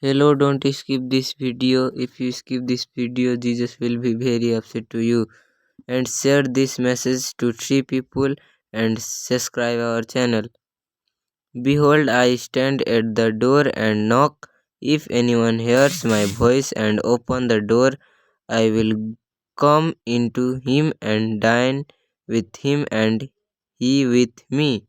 Hello, don't skip this video. If you skip this video, Jesus will be very upset to you. And share this message to 3 people and subscribe our channel. Behold, I stand at the door and knock. If anyone hears my voice and open the door, I will come into him and dine with him and he with me.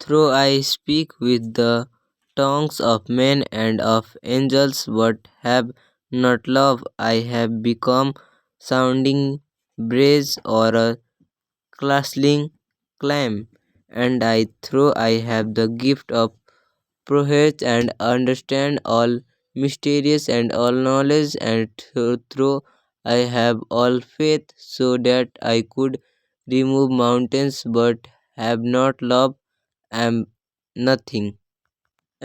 Though I speak with the tongues of men and of angels, but have not love, I have become sounding brass or a clashing clam. And I have the gift of prophet and understand all mysteries and all knowledge, and through I have all faith, so that I could remove mountains, but have not love, am nothing.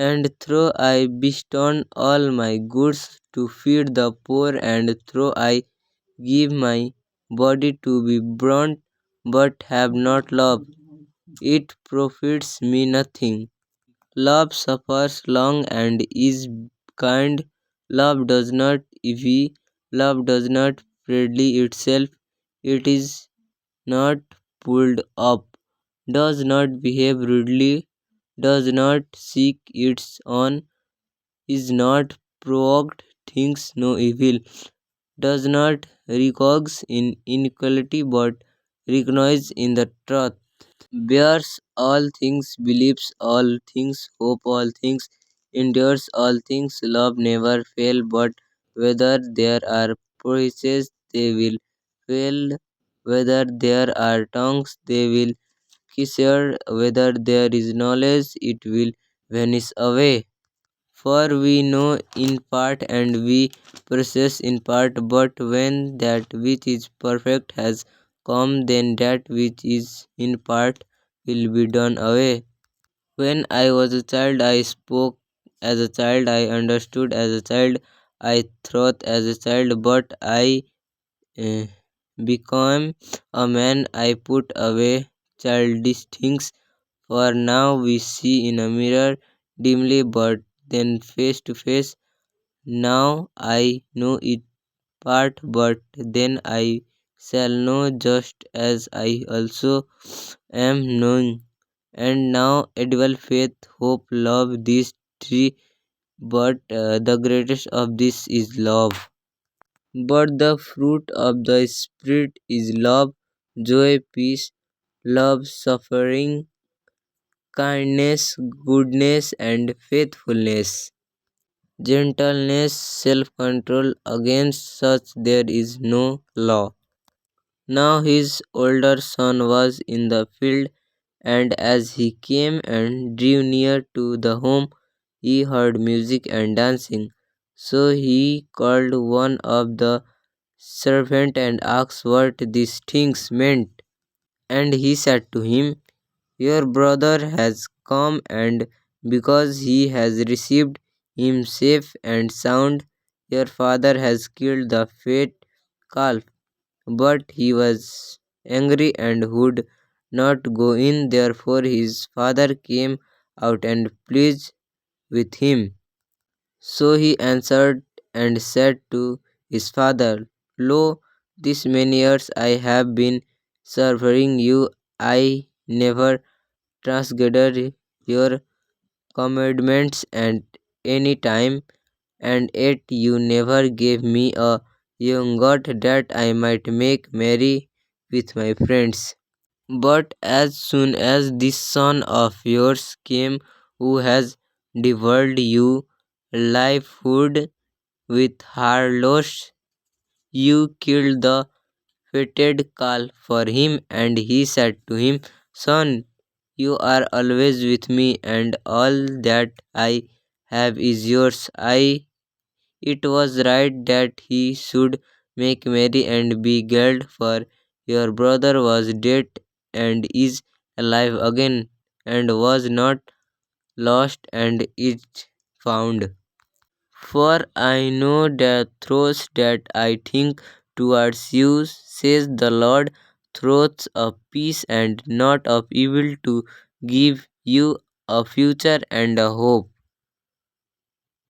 And though I bestow all my goods to feed the poor, and though I give my body to be burnt, but have not love, it profits me nothing. Love suffers long and is kind. Love does not envy. Love does not parade itself. It is not pulled up, does not behave rudely, does not seek its own, is not provoked, thinks no evil, does not rejoice in inequality, but rejoices in the truth, bears all things, believes all things, hope all things, endures all things. Love never fail, but whether there are promises, they will fail. Whether there are tongues, they will kisser. Whether there is knowledge, it will vanish away. For we know in part and we process in part, but when that which is perfect has come, then that which is in part will be done away. When I was a child, I spoke as a child, I understood as a child, I thought as a child, but I uh, became a man, I put away childish things. For now we see in a mirror dimly, but then face to face. Now I know it part, but then I shall know just as I also am knowing. And now edible faith, hope, love, these three, but the greatest of this is love. But the fruit of the Spirit is love, joy, peace, love, suffering, kindness, goodness, and faithfulness, gentleness, self control. Against such there is no law. Now his older son was in the field, and as he came and drew near to the home, he heard music and dancing. So he called one of the servants and asked what these things meant. And he said to him, your brother has come, and because he has received him safe and sound, your father has killed the fat calf. But he was angry and would not go in. Therefore his father came out and pleaded with him. So he answered and said to his father, lo, these many years I have been serving you. I never transgressed your commandments at any time, and yet you never gave me a young goat that I might make merry with my friends. But as soon as this son of yours came, who has devoured you livelihood with harlots, you killed the fatted calf for him. And he said to him, son, you are always with me, and all that I have is yours. It was right that he should make merry and be glad, for your brother was dead and is alive again, and was not lost and is found. For I know the thoughts that I think towards you, says the Lord, thoughts of peace and not of evil, to give you a future and a hope.